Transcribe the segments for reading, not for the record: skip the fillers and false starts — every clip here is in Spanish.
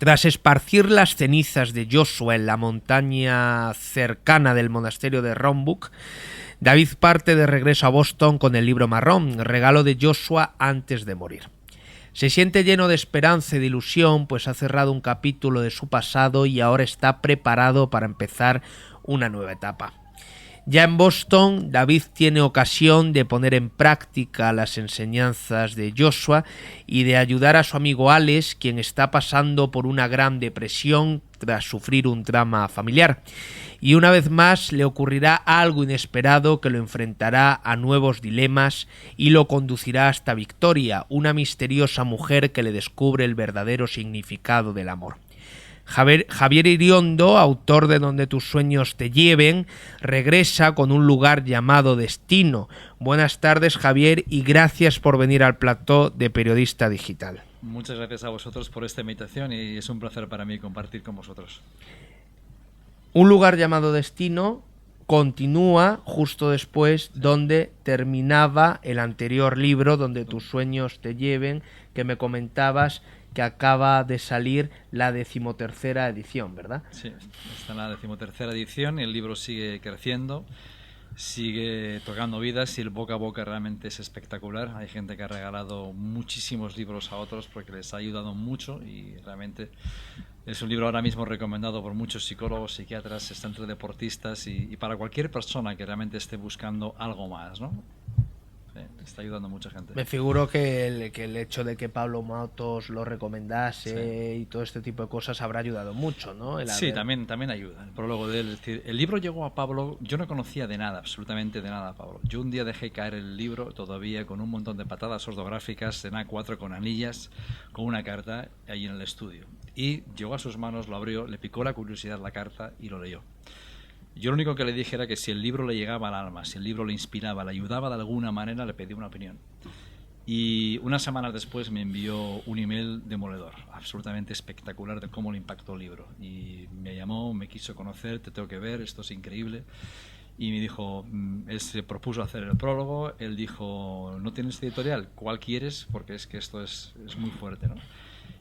Tras esparcir las cenizas de Joshua en la montaña cercana del monasterio de Rombuk, David parte de regreso a Boston con el libro marrón, regalo de Joshua antes de morir. Se siente lleno de esperanza y de ilusión, pues ha cerrado un capítulo de su pasado y ahora está preparado para empezar una nueva etapa. Ya en Boston, David tiene ocasión de poner en práctica las enseñanzas de Joshua y de ayudar a su amigo Alex, quien está pasando por una gran depresión tras sufrir un drama familiar. Y una vez más le ocurrirá algo inesperado que lo enfrentará a nuevos dilemas y lo conducirá hasta Victoria, una misteriosa mujer que le descubre el verdadero significado del amor. Javier Iriondo, autor de Donde tus sueños te lleven, regresa con Un lugar llamado Destino. Buenas tardes, Javier, y gracias por venir al plató de Periodista Digital. Muchas gracias a vosotros por esta invitación y es un placer para mí compartir con vosotros. Un lugar llamado Destino continúa justo después donde terminaba el anterior libro, Donde tus sueños te lleven, que me comentabas que acaba de salir la 13ª edición, ¿verdad? Sí, está en la 13ª edición y el libro sigue creciendo, sigue tocando vidas y el boca a boca realmente es espectacular. Hay gente que ha regalado muchísimos libros a otros porque les ha ayudado mucho y realmente es un libro ahora mismo recomendado por muchos psicólogos, psiquiatras, entre deportistas y para cualquier persona que realmente esté buscando algo más, ¿no? Sí, está ayudando a mucha gente. Me figuro que el hecho de que Pablo Matos lo recomendase y todo este tipo de cosas habrá ayudado mucho, ¿no? Sí, también ayuda. El prólogo de él. Es decir, el libro llegó a Pablo, yo no conocía de nada, absolutamente de nada a Pablo. Yo un día dejé caer el libro todavía con un montón de patadas ortográficas en A4 con anillas, con una carta ahí en el estudio. Y llegó a sus manos, lo abrió, le picó la curiosidad la carta y lo leyó. Yo lo único que le dije era que si el libro le llegaba al alma, si el libro le inspiraba, le ayudaba de alguna manera, le pedí una opinión. Y unas semanas después me envió un email demoledor, absolutamente espectacular de cómo le impactó el libro. Y me llamó, me quiso conocer, te tengo que ver, esto es increíble. Y me dijo, él se propuso hacer el prólogo, él dijo, ¿no tienes editorial? ¿Cuál quieres? Porque es que esto es muy fuerte, ¿no?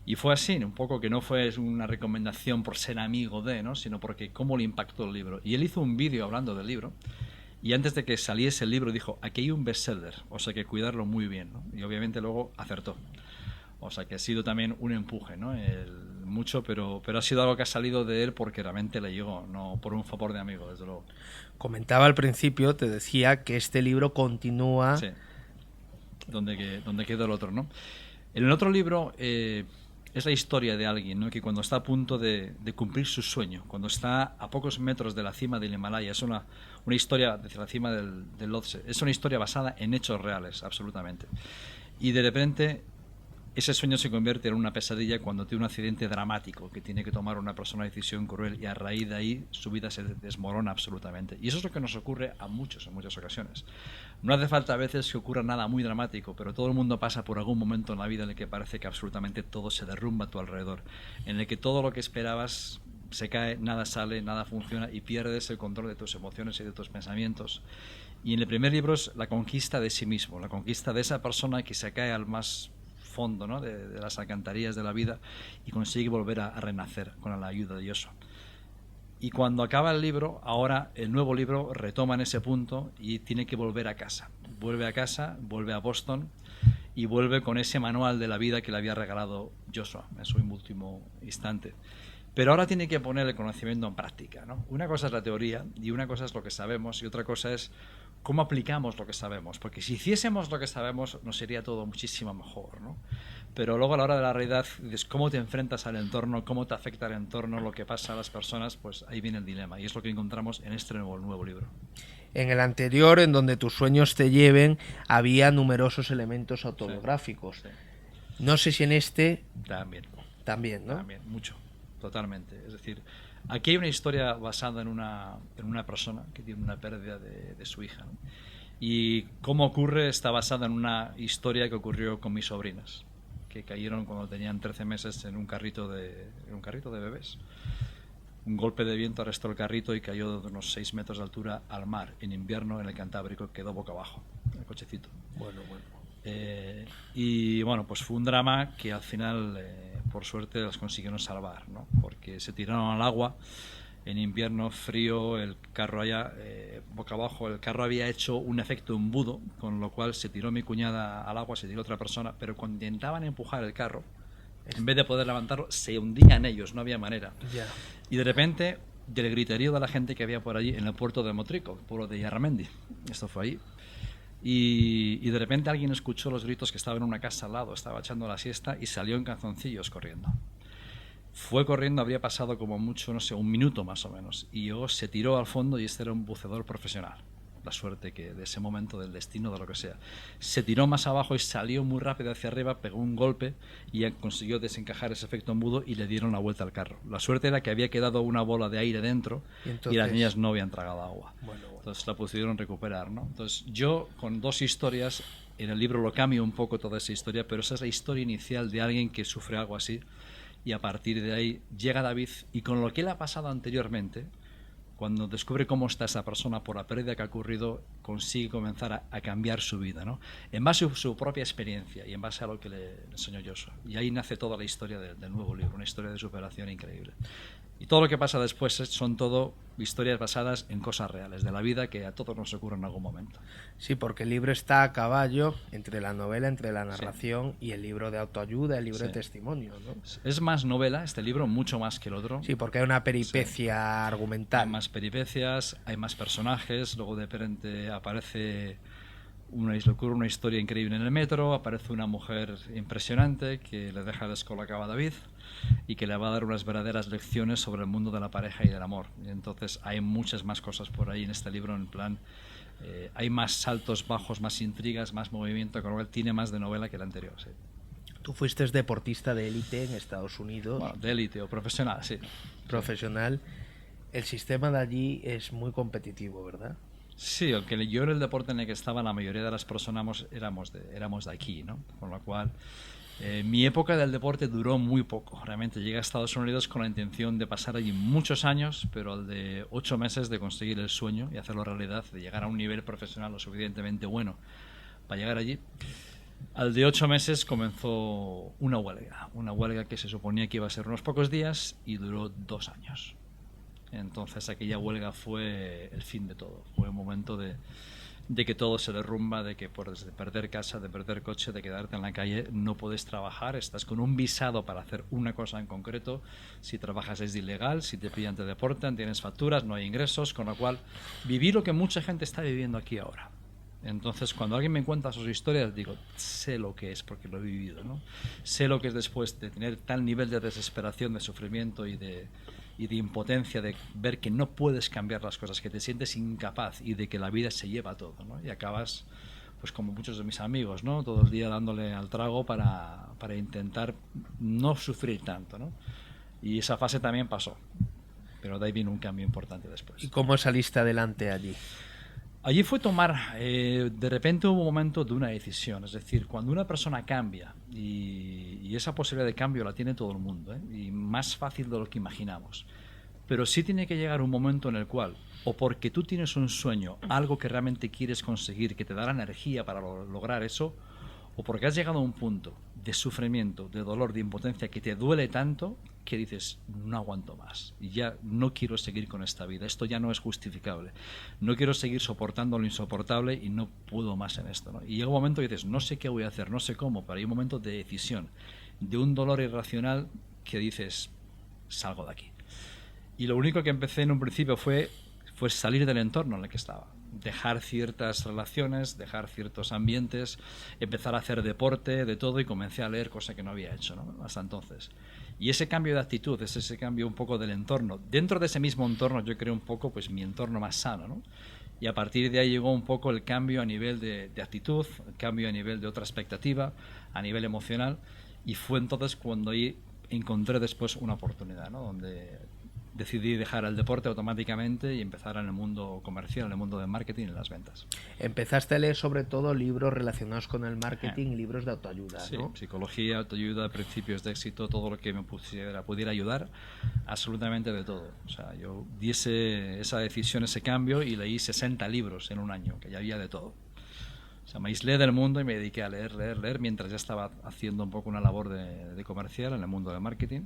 Y fue así, un poco que no fue una recomendación por ser amigo de, ¿no? Sino porque cómo le impactó el libro. Y él hizo un vídeo hablando del libro. Y antes de que saliese el libro dijo, aquí hay un bestseller, o sea que cuidarlo muy bien, ¿no? Y obviamente luego acertó. O sea que ha sido también un empuje, ¿no? Mucho, pero ha sido algo que ha salido de él porque realmente le llegó, no por un favor de amigo, desde luego. Comentaba al principio, te decía que este libro continúa... Sí, donde quedó el otro, ¿no? En el otro libro... es la historia de alguien, ¿no? Que cuando está a punto de cumplir su sueño, cuando está a pocos metros de la cima del Himalaya, es una historia desde la cima del Lhotse, es una historia basada en hechos reales, absolutamente. Y de repente ese sueño se convierte en una pesadilla cuando tiene un accidente dramático que tiene que tomar una persona una decisión cruel y a raíz de ahí su vida se desmorona absolutamente. Y eso es lo que nos ocurre en muchas ocasiones. No hace falta a veces que ocurra nada muy dramático, pero todo el mundo pasa por algún momento en la vida en el que parece que absolutamente todo se derrumba a tu alrededor, en el que todo lo que esperabas se cae, nada sale, nada funciona y pierdes el control de tus emociones y de tus pensamientos. Y en el primer libro es la conquista de sí mismo, la conquista de esa persona que se cae al más fondo, ¿no? de las alcantarillas de la vida y consigue volver a renacer con la ayuda de Joshua. Y cuando acaba el libro, ahora el nuevo libro retoma en ese punto y tiene que volver a casa. Vuelve a casa, vuelve a Boston y vuelve con ese manual de la vida que le había regalado Joshua en su último instante. Pero ahora tiene que poner el conocimiento en práctica, ¿no? Una cosa es la teoría y una cosa es lo que sabemos y otra cosa es cómo aplicamos lo que sabemos. Porque si hiciésemos lo que sabemos nos sería todo muchísimo mejor, ¿no? Pero luego a la hora de la realidad, es cómo te enfrentas al entorno, cómo te afecta el entorno, lo que pasa a las personas, pues ahí viene el dilema. Y es lo que encontramos en este nuevo libro. En el anterior, en Donde tus sueños te lleven, había numerosos elementos autobiográficos. Sí. No sé si en este... También, ¿no? También, mucho. Totalmente. Es decir, aquí hay una historia basada en una persona que tiene una pérdida de su hija, ¿no? Y cómo ocurre está basada en una historia que ocurrió con mis sobrinas, que cayeron cuando tenían 13 meses en un carrito de bebés. Un golpe de viento arrastró el carrito y cayó de unos 6 metros de altura al mar en invierno en el Cantábrico, quedó boca abajo el cochecito. Bueno. Y bueno, pues fue un drama que al final, por suerte, las consiguieron salvar, ¿no? Porque se tiraron al agua en invierno frío, el carro allá, boca abajo, el carro había hecho un efecto embudo, con lo cual se tiró mi cuñada al agua, se tiró otra persona, pero cuando intentaban empujar el carro, en vez de poder levantarlo, se hundían ellos, no había manera. Ya. Y de repente, del griterío de la gente que había por allí, en el puerto de Motrico, el pueblo de Yarramendi, esto fue ahí, y de repente alguien escuchó los gritos, que estaba en una casa al lado, estaba echando la siesta y salió en calzoncillos corriendo. Fue corriendo, habría pasado como mucho, no sé, un minuto más o menos, y luego se tiró al fondo y este era un buceador profesional. La suerte que de ese momento, del destino, de lo que sea. Se tiró más abajo y salió muy rápido hacia arriba, pegó un golpe y consiguió desencajar ese efecto embudo y le dieron la vuelta al carro. La suerte era que había quedado una bola de aire dentro y las niñas no habían tragado agua. Bueno. Entonces la pudieron recuperar, ¿no? Entonces yo, con dos historias, en el libro lo cambio un poco toda esa historia, pero esa es la historia inicial de alguien que sufre algo así. Y a partir de ahí llega David y con lo que le ha pasado anteriormente, cuando descubre cómo está esa persona por la pérdida que ha ocurrido, consigue comenzar a cambiar su vida, ¿no? En base a su propia experiencia y en base a lo que le enseñó Joshua. Y ahí nace toda la historia del nuevo libro, una historia de superación increíble. Y todo lo que pasa después son todo historias basadas en cosas reales de la vida que a todos nos ocurre en algún momento. Sí, porque el libro está a caballo entre la novela, entre la narración y el libro de autoayuda, el libro de testimonio, ¿no? Es más novela este libro, mucho más que el otro. Sí, porque hay una peripecia argumental. Hay más peripecias, hay más personajes, luego de repente aparece ocurre una historia increíble en el metro, aparece una mujer impresionante que le deja descolocado a David y que le va a dar unas verdaderas lecciones sobre el mundo de la pareja y del amor. Y entonces hay muchas más cosas por ahí en este libro, en plan, hay más saltos bajos, más intrigas, más movimiento, con lo cual tiene más de novela que el anterior. Sí. Tú fuiste deportista de élite en Estados Unidos. Bueno, de élite o profesional, sí. Profesional. El sistema de allí es muy competitivo, ¿verdad? Sí, aunque yo en el deporte en el que estaba, la mayoría de las personas éramos de aquí, ¿no? Con lo cual, mi época del deporte duró muy poco. Realmente llegué a Estados Unidos con la intención de pasar allí muchos años, pero al de 8 meses de conseguir el sueño y hacerlo realidad, de llegar a un nivel profesional lo suficientemente bueno para llegar allí, al de 8 meses comenzó una huelga que se suponía que iba a ser unos pocos días y duró 2 años. Entonces aquella huelga fue el fin de todo, fue un momento de que todo se derrumba, de que por perder casa, de perder coche, de quedarte en la calle, no puedes trabajar, estás con un visado para hacer una cosa en concreto, si trabajas es ilegal, si te pillan te deportan, tienes facturas, no hay ingresos, con lo cual viví lo que mucha gente está viviendo aquí ahora. Entonces, cuando alguien me cuenta sus historias, digo, sé lo que es porque lo he vivido, ¿no? Sé lo que es después de tener tal nivel de desesperación, de sufrimiento y de impotencia, de ver que no puedes cambiar las cosas, que te sientes incapaz y de que la vida se lleva todo, ¿no? Y acabas, pues como muchos de mis amigos, ¿no? Todo el día dándole al trago para intentar no sufrir tanto, ¿no? Y esa fase también pasó, pero de ahí vino un cambio importante después. ¿Y cómo saliste adelante allí? Allí fue tomar, de repente hubo un momento de una decisión, es decir, cuando una persona cambia, y esa posibilidad de cambio la tiene todo el mundo, y más fácil de lo que imaginamos, pero sí tiene que llegar un momento en el cual, o porque tú tienes un sueño, algo que realmente quieres conseguir, que te da la energía para lograr eso, o porque has llegado a un punto de sufrimiento, de dolor, de impotencia, que te duele tanto que dices, no aguanto más, y ya no quiero seguir con esta vida, esto ya no es justificable, no quiero seguir soportando lo insoportable y no puedo más en esto, ¿no? Y llega un momento que dices, no sé qué voy a hacer, no sé cómo, pero hay un momento de decisión, de un dolor irracional que dices, salgo de aquí. Y lo único que empecé en un principio fue salir del entorno en el que estaba, dejar ciertas relaciones, dejar ciertos ambientes, empezar a hacer deporte, de todo, y comencé a leer, cosa que no había hecho, ¿no? Hasta entonces. Y ese cambio de actitud, ese cambio un poco del entorno, dentro de ese mismo entorno yo creo un poco pues mi entorno más sano, ¿no? Y a partir de ahí llegó un poco el cambio a nivel de actitud, el cambio a nivel de otra expectativa, a nivel emocional, y fue entonces cuando ahí encontré después una oportunidad, ¿no? Donde decidí dejar el deporte automáticamente y empezar en el mundo comercial, en el mundo del marketing y las ventas. Empezaste a leer sobre todo libros relacionados con el marketing, libros de autoayuda, sí, ¿no? Psicología, autoayuda, principios de éxito, todo lo que me pudiera ayudar, absolutamente de todo. O sea, yo di esa decisión, ese cambio, y leí 60 libros en un año, que ya había de todo. O sea, me aislé del mundo y me dediqué a leer, mientras ya estaba haciendo un poco una labor de comercial en el mundo del marketing.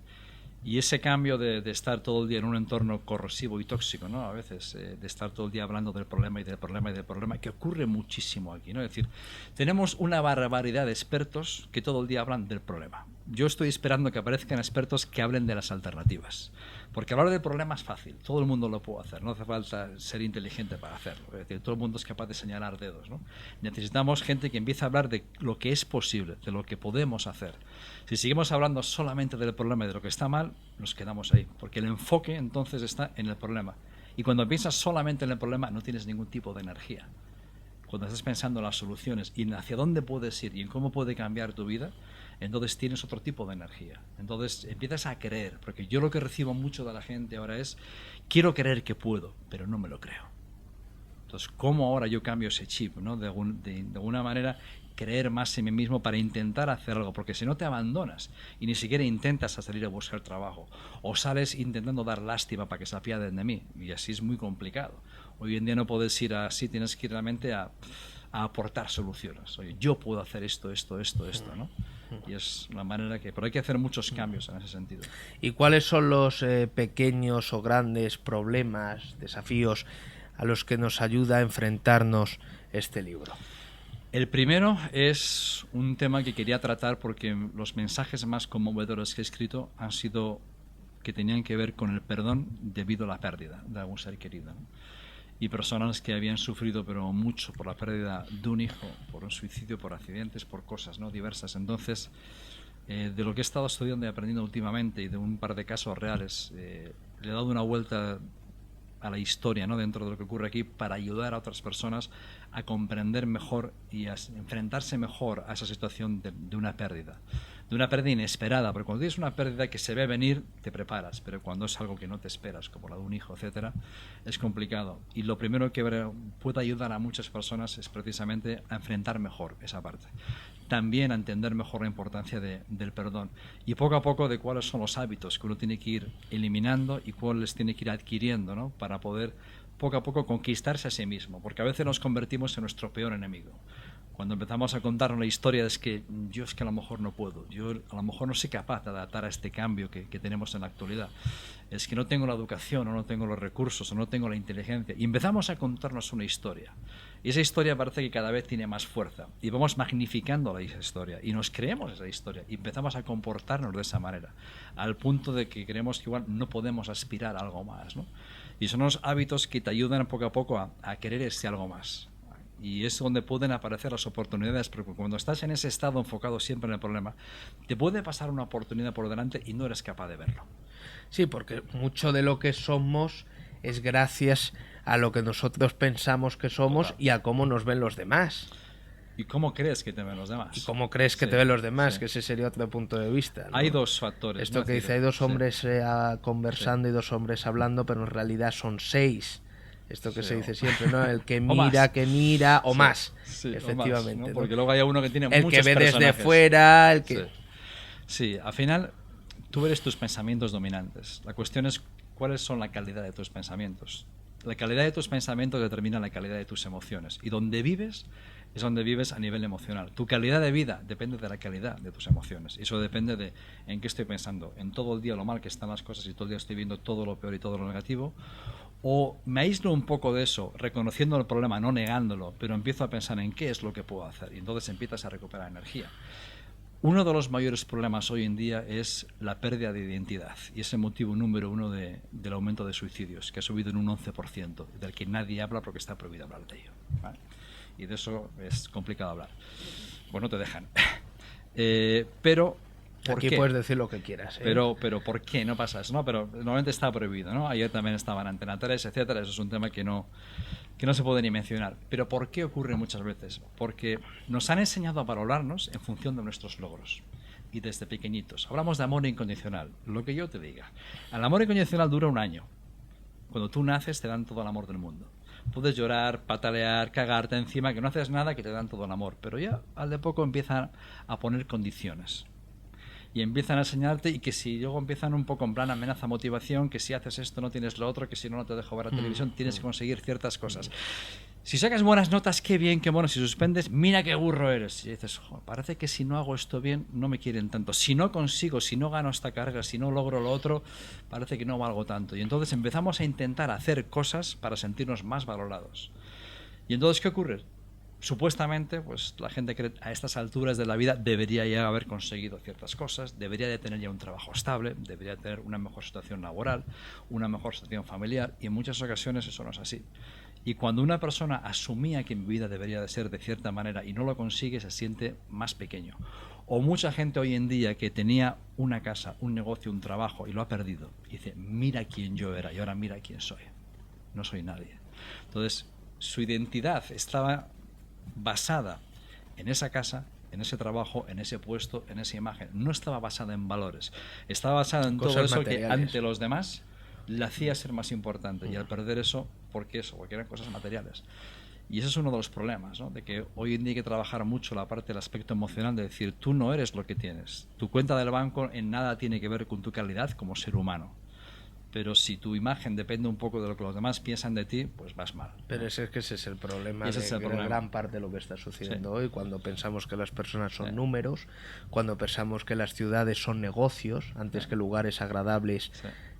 Y ese cambio de estar todo el día en un entorno corrosivo y tóxico, ¿no? A veces, de estar todo el día hablando del problema y del problema y del problema, que ocurre muchísimo aquí, ¿no? Es decir, tenemos una barbaridad de expertos que todo el día hablan del problema. Yo estoy esperando que aparezcan expertos que hablen de las alternativas. Porque hablar del problema es fácil, todo el mundo lo puede hacer, no hace falta ser inteligente para hacerlo. Es decir, todo el mundo es capaz de señalar dedos, ¿no? Necesitamos gente que empiece a hablar de lo que es posible, de lo que podemos hacer. Si seguimos hablando solamente del problema y de lo que está mal, nos quedamos ahí, porque el enfoque entonces está en el problema. Y cuando piensas solamente en el problema, no tienes ningún tipo de energía. Cuando estás pensando en las soluciones y en hacia dónde puedes ir y en cómo puede cambiar tu vida, entonces tienes otro tipo de energía. Entonces empiezas a creer, porque yo lo que recibo mucho de la gente ahora es, quiero creer que puedo, pero no me lo creo. Entonces, ¿cómo ahora yo cambio ese chip, ¿no? De alguna manera, creer más en mí mismo para intentar hacer algo, porque si no te abandonas y ni siquiera intentas salir a buscar trabajo, o sales intentando dar lástima para que se apiaden de mí, y así es muy complicado. Hoy en día no puedes ir así, tienes que ir realmente a aportar soluciones. Oye, yo puedo hacer esto, ¿no? Y es la manera que... Pero hay que hacer muchos cambios en ese sentido. ¿Y cuáles son los pequeños o grandes problemas, desafíos a los que nos ayuda a enfrentarnos este libro? El primero es un tema que quería tratar porque los mensajes más conmovedores que he escrito han sido que tenían que ver con el perdón debido a la pérdida de algún ser querido, ¿no? Y personas que habían sufrido pero mucho por la pérdida de un hijo, por un suicidio, por accidentes, por cosas, ¿no? Diversas. Entonces, de lo que he estado estudiando y aprendiendo últimamente y de un par de casos reales, le he dado una vuelta a la historia, ¿no? Dentro de lo que ocurre aquí, para ayudar a otras personas a comprender mejor y a enfrentarse mejor a esa situación de una pérdida inesperada, porque cuando tienes una pérdida que se ve venir, te preparas, pero cuando es algo que no te esperas, como la de un hijo, etcétera, es complicado. Y lo primero que puede ayudar a muchas personas es precisamente a enfrentar mejor esa parte. También a entender mejor la importancia del perdón y poco a poco de cuáles son los hábitos que uno tiene que ir eliminando y cuáles tiene que ir adquiriendo, ¿no? Para poder poco a poco conquistarse a sí mismo, porque a veces nos convertimos en nuestro peor enemigo. Cuando empezamos a contarnos la historia es que yo es que a lo mejor no puedo, yo a lo mejor no soy capaz de adaptar a este cambio que tenemos en la actualidad, es que no tengo la educación o no tengo los recursos o no tengo la inteligencia, y empezamos a contarnos una historia, y esa historia parece que cada vez tiene más fuerza, y vamos magnificando la historia, y nos creemos esa historia, y empezamos a comportarnos de esa manera, al punto de que creemos que igual no podemos aspirar a algo más, ¿no? Y son los hábitos que te ayudan poco a poco a querer ese algo más. Y es donde pueden aparecer las oportunidades, porque cuando estás en ese estado enfocado siempre en el problema, te puede pasar una oportunidad por delante y no eres capaz de verlo. Sí, porque mucho de lo que somos es gracias a lo que nosotros pensamos que somos. Total. Y a cómo nos ven los demás. ¿Y cómo crees que te ven los demás? ¿Y cómo crees que te ven los demás? Que ese sería otro punto de vista, ¿no? Hay dos factores. Esto, ¿no? Que dice, hay dos hombres conversando y dos hombres hablando, pero en realidad son 6. Esto que se dice siempre, ¿no? El que mira, que mira, o más. Sí, efectivamente. O más, ¿no? Porque luego hay uno que tiene el muchos que ve personajes. desde fuera, el que... Sí, al final tú eres tus pensamientos dominantes. La cuestión es cuáles son la calidad de tus pensamientos. La calidad de tus pensamientos determina la calidad de tus emociones. Y donde vives es donde vives a nivel emocional. Tu calidad de vida depende de la calidad de tus emociones. Eso depende de en qué estoy pensando. En todo el día lo mal que están las cosas y todo el día estoy viendo todo lo peor y todo lo negativo. O me aíslo un poco de eso, reconociendo el problema, no negándolo, pero empiezo a pensar en qué es lo que puedo hacer. Y entonces empiezas a recuperar energía. Uno de los mayores problemas hoy en día es la pérdida de identidad. Y es el motivo número 1 del aumento de suicidios, que ha subido en un 11%, del que nadie habla porque está prohibido hablar de ello, ¿vale? Y de eso es complicado hablar. Pues no te dejan. Pero... Aquí puedes decir lo que quieras, ¿eh? Pero ¿por qué no pasa eso? No, pero normalmente está prohibido, ¿no? Ayer también estaba en Antena 3, etcétera. Eso es un tema que no se puede ni mencionar. Pero ¿por qué ocurre muchas veces? Porque nos han enseñado a valorarnos en función de nuestros logros. Y desde pequeñitos. Hablamos de amor incondicional. Lo que yo te diga. El amor incondicional dura 1 año. Cuando tú naces te dan todo el amor del mundo. Puedes llorar, patalear, cagarte encima, que no haces nada, que te dan todo el amor. Pero ya al de poco empiezan a poner condiciones. Y empiezan a enseñarte, y que si luego empiezan un poco en plan amenaza, motivación, que si haces esto no tienes lo otro, que si no te dejo ver la televisión, tienes que conseguir ciertas cosas. Si sacas buenas notas, qué bien, qué bueno. Si suspendes, mira qué burro eres. Y dices, parece que si no hago esto bien, no me quieren tanto. Si no consigo, si no gano esta carrera, si no logro lo otro, parece que no valgo tanto. Y entonces empezamos a intentar hacer cosas para sentirnos más valorados. Y entonces, ¿qué ocurre? Supuestamente, pues la gente cree a estas alturas de la vida debería ya haber conseguido ciertas cosas, debería de tener ya un trabajo estable, debería tener una mejor situación laboral, una mejor situación familiar, y en muchas ocasiones eso no es así. Y cuando una persona asumía que mi vida debería de ser de cierta manera y no lo consigue, se siente más pequeño. O mucha gente hoy en día que tenía una casa, un negocio, un trabajo y lo ha perdido. Y dice, mira quién yo era y ahora mira quién soy. No soy nadie. Entonces, su identidad estaba basada en esa casa, en ese trabajo, en ese puesto, en esa imagen. No estaba basada en valores. Estaba basada en todo eso que ante los demás le hacía ser más importante. Y al perder eso, ¿por qué eso? Porque eran cosas materiales. Y ese es uno de los problemas, ¿no? De que hoy en día hay que trabajar mucho la parte del aspecto emocional, de decir, tú no eres lo que tienes. Tu cuenta del banco en nada tiene que ver con tu calidad como ser humano. Pero si tu imagen depende un poco de lo que los demás piensan de ti, pues vas mal, ¿no? Pero es que ese es el problema, ese es el problema. Gran parte de lo que está sucediendo hoy, cuando pensamos que las personas son números, cuando pensamos que las ciudades son negocios, antes que lugares agradables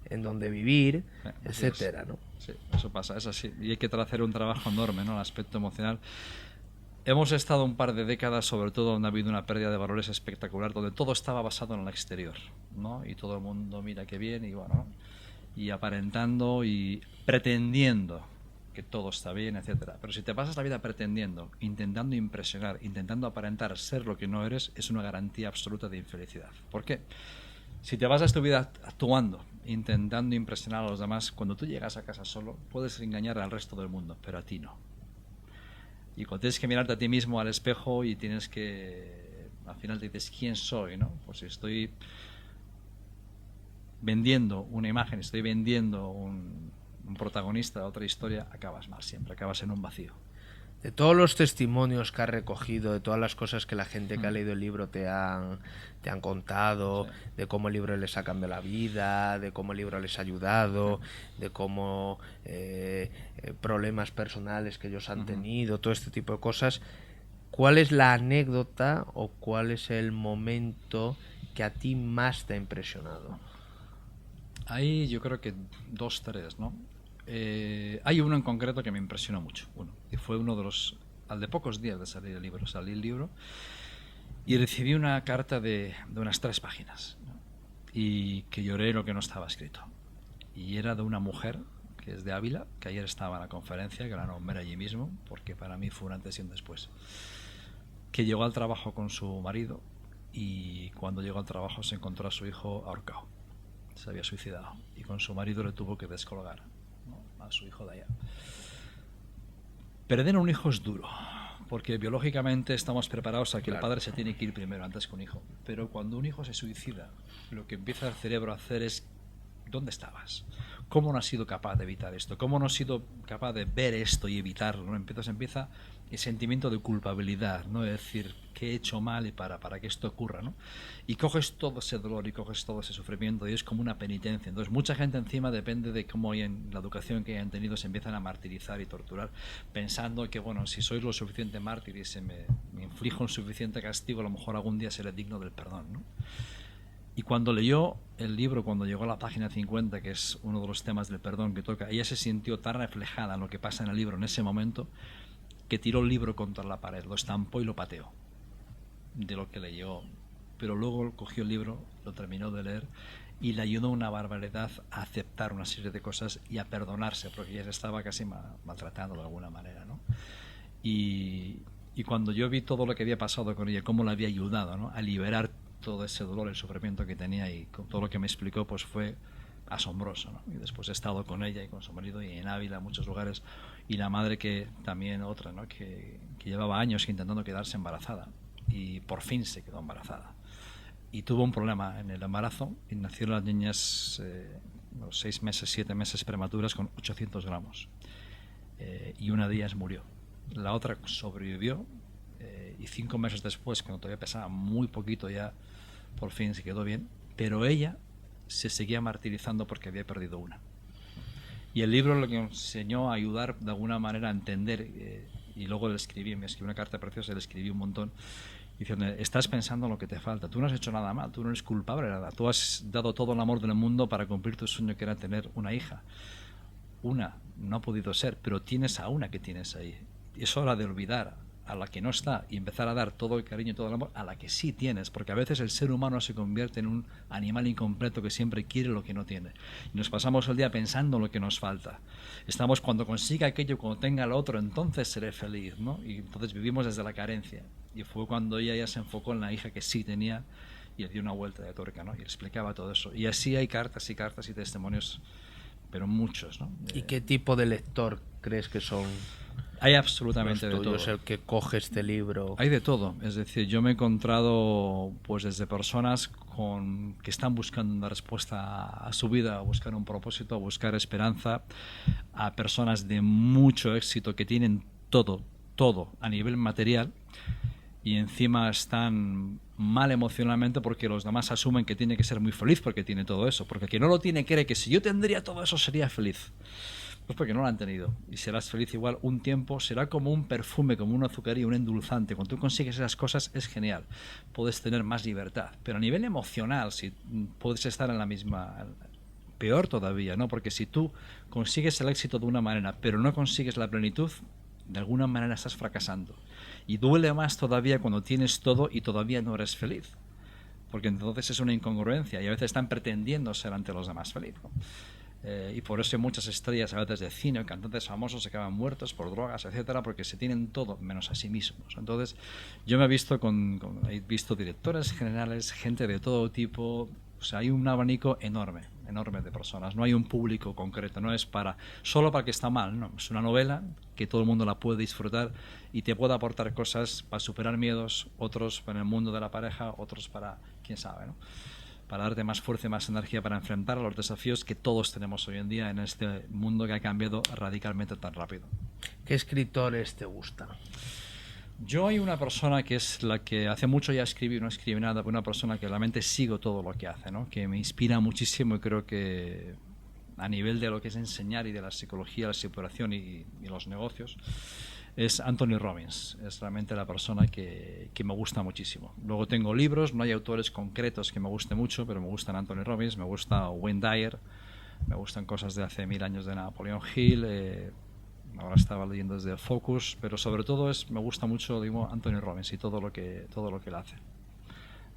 en donde vivir, etcétera, ¿no? Sí, eso pasa, es así. Y hay que hacer un trabajo enorme, ¿no? El aspecto emocional. Hemos estado un par de décadas, sobre todo, donde ha habido una pérdida de valores espectacular, donde todo estaba basado en el exterior, ¿no? Y todo el mundo mira qué bien y bueno, y aparentando y pretendiendo que todo está bien, etcétera. Pero si te pasas la vida pretendiendo, intentando impresionar, intentando aparentar ser lo que no eres, es una garantía absoluta de infelicidad. ¿Por qué? Si te pasas tu vida actuando, intentando impresionar a los demás, cuando tú llegas a casa solo, puedes engañar al resto del mundo, pero a ti no. Y cuando tienes que mirarte a ti mismo al espejo y tienes que, al final te dices, ¿quién soy? ¿No? Pues si estoy vendiendo una imagen, estoy vendiendo un protagonista de otra historia, acabas mal siempre, acabas en un vacío. De todos los testimonios que has recogido, de todas las cosas que la gente que ha leído el libro te han contado, de cómo el libro les ha cambiado la vida, de cómo el libro les ha ayudado, de cómo problemas personales que ellos han tenido, todo este tipo de cosas, ¿cuál es la anécdota o cuál es el momento que a ti más te ha impresionado? Ahí yo creo que 2, 3, ¿no? Hay uno en concreto que me impresionó mucho. Y fue uno de los... Al de pocos días de salir el libro, salí el libro y recibí una carta de unas 3 páginas, ¿no? Y que lloré lo que no estaba escrito. Y era de una mujer que es de Ávila, que ayer estaba en la conferencia, que la nombré allí mismo, porque para mí fue un antes y un después. Que llegó al trabajo con su marido y cuando llegó al trabajo se encontró a su hijo ahorcado. Se había suicidado y con su marido le tuvo que descolgar, ¿no? A su hijo de allá. Perder a un hijo es duro, porque biológicamente estamos preparados a que el padre se tiene que ir primero antes que un hijo. Pero cuando un hijo se suicida, lo que empieza el cerebro a hacer es ¿dónde estabas? ¿Cómo no has sido capaz de evitar esto? ¿Cómo no has sido capaz de ver esto y evitarlo? ¿No? Entonces empieza el sentimiento de culpabilidad, ¿no? Es decir, ¿qué he hecho mal y para que esto ocurra, ¿no? Y coges todo ese dolor y coges todo ese sufrimiento y es como una penitencia. Entonces mucha gente encima, depende de cómo en la educación que hayan tenido, se empiezan a martirizar y torturar, pensando que, bueno, si soy lo suficiente mártir y me inflijo un suficiente castigo, a lo mejor algún día seré digno del perdón, ¿no? Y cuando leyó el libro, cuando llegó a la página 50, que es uno de los temas del perdón que toca, ella se sintió tan reflejada en lo que pasa en el libro en ese momento, que tiró el libro contra la pared, lo estampó y lo pateó de lo que leyó. Pero luego cogió el libro, lo terminó de leer y le ayudó una barbaridad a aceptar una serie de cosas y a perdonarse, porque ella se estaba casi maltratando de alguna manera, ¿no? Y cuando yo vi todo lo que había pasado con ella, cómo la había ayudado, ¿no?, a liberar todo ese dolor, el sufrimiento que tenía, y con todo lo que me explicó, pues fue asombroso, ¿no? Y después he estado con ella y con su marido y en Ávila, en muchos lugares, y la madre que también otra, ¿no?, que llevaba años intentando quedarse embarazada y por fin se quedó embarazada y tuvo un problema en el embarazo y nacieron las niñas 6 meses, 7 meses prematuras con 800 gramos y una de ellas murió. La otra sobrevivió y 5 meses después, cuando todavía pesaba muy poquito, ya por fin se quedó bien, pero ella se seguía martirizando porque había perdido una. Y el libro lo que nos enseñó a ayudar de alguna manera a entender, y luego me escribí una carta preciosa, le escribí un montón, diciendo, estás pensando en lo que te falta, tú no has hecho nada mal, tú no eres culpable de nada, tú has dado todo el amor del mundo para cumplir tu sueño, que era tener una hija. Una no ha podido ser, pero tienes a una que tienes ahí. Es hora de olvidar a la que no está y empezar a dar todo el cariño y todo el amor a la que sí tienes, porque a veces el ser humano se convierte en un animal incompleto que siempre quiere lo que no tiene. Y nos pasamos el día pensando en lo que nos falta. Estamos, cuando consiga aquello, cuando tenga lo otro, entonces seré feliz, ¿no? Y entonces vivimos desde la carencia. Y fue cuando ella ya se enfocó en la hija que sí tenía y le dio una vuelta de tuerca, ¿no? Y explicaba todo eso. Y así hay cartas y cartas y testimonios, pero muchos, ¿no? ¿Y qué tipo de lector crees que son? Hay absolutamente de todo. Es el que coge este libro. Hay de todo. Es decir, yo me he encontrado pues desde personas que están buscando una respuesta a su vida, a buscar un propósito, a buscar esperanza, a personas de mucho éxito que tienen todo a nivel material y encima están mal emocionalmente porque los demás asumen que tiene que ser muy feliz porque tiene todo eso. Porque quien no lo tiene cree que si yo tendría todo eso sería feliz. Pues porque no lo han tenido. Y serás feliz igual un tiempo. Será como un perfume, como un azucarillo, un endulzante. Cuando tú consigues esas cosas es genial. Puedes tener más libertad. Pero a nivel emocional, si puedes estar en la misma... Peor todavía, ¿no? Porque si tú consigues el éxito de una manera, pero no consigues la plenitud, de alguna manera estás fracasando. Y duele más todavía cuando tienes todo y todavía no eres feliz. Porque entonces es una incongruencia. Y a veces están pretendiendo ser ante los demás feliz, ¿no? Y por eso muchas estrellas a veces de cine, cantantes famosos se acaban muertos por drogas, etcétera, porque se tienen todo menos a sí mismos. Entonces, yo me he visto he visto directores generales, gente de todo tipo. O sea, hay un abanico enorme de personas. No hay un público concreto. No es solo para el que está mal. No, es una novela que todo el mundo la puede disfrutar y te puede aportar cosas para superar miedos, otros para el mundo de la pareja, otros para quién sabe, ¿no? Para darte más fuerza y más energía para enfrentar a los desafíos que todos tenemos hoy en día en este mundo que ha cambiado radicalmente tan rápido. ¿Qué escritores te gustan? Yo hay una persona que es la que hace mucho ya escribí, no escribí nada, pero una persona que realmente sigo todo lo que hace, ¿no? Que me inspira muchísimo y creo que a nivel de lo que es enseñar y de la psicología, la superación y los negocios, es Anthony Robbins. Es realmente la persona que me gusta muchísimo. Luego tengo libros, no hay autores concretos que me guste mucho, pero me gustan Anthony Robbins, me gusta Wayne Dyer, me gustan cosas de hace 1000 años de Napoleon Hill, ahora estaba leyendo desde Focus, pero sobre todo me gusta mucho, digo, Anthony Robbins y todo lo que él hace.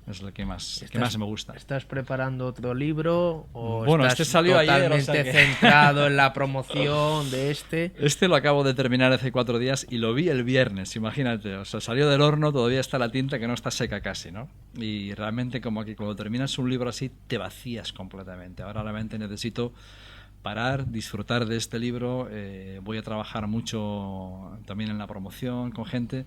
Es lo que más me gusta. ¿Estás preparando otro libro o bueno, estás salió totalmente ayer, centrado en la promoción de este? Este lo acabo de terminar hace 4 días y lo vi el viernes, imagínate. O sea, salió del horno, todavía está la tinta que no está seca casi, ¿no? Y realmente como que cuando terminas un libro así te vacías completamente. Ahora realmente necesito parar, disfrutar de este libro. Voy a trabajar mucho también en la promoción con gente.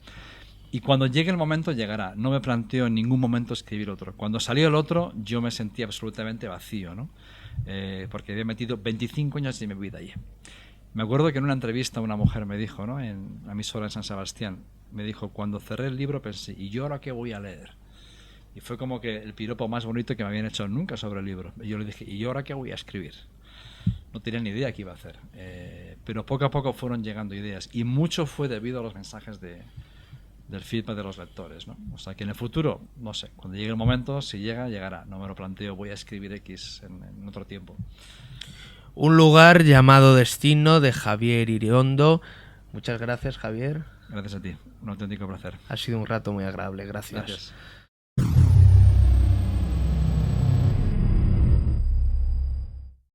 Y cuando llegue el momento, llegará. No me planteo en ningún momento escribir otro. Cuando salió el otro, yo me sentí absolutamente vacío, ¿no? Porque había metido 25 años de mi vida allí. Me acuerdo que en una entrevista una mujer me dijo, ¿no? En la emisora en San Sebastián, me dijo, cuando cerré el libro pensé, ¿y yo ahora qué voy a leer? Y fue como que el piropo más bonito que me habían hecho nunca sobre el libro. Y yo le dije, ¿y yo ahora qué voy a escribir? No tenía ni idea qué iba a hacer. Pero poco a poco fueron llegando ideas. Y mucho fue debido a los mensajes del feedback de los lectores, ¿no? O sea que en el futuro, no sé, cuando llegue el momento, si llega, llegará. No me lo planteo, voy a escribir X en otro tiempo. Un lugar llamado Destino, de Javier Iriondo. Muchas gracias, Javier. Gracias a ti, un auténtico placer. Ha sido un rato muy agradable, gracias. Gracias.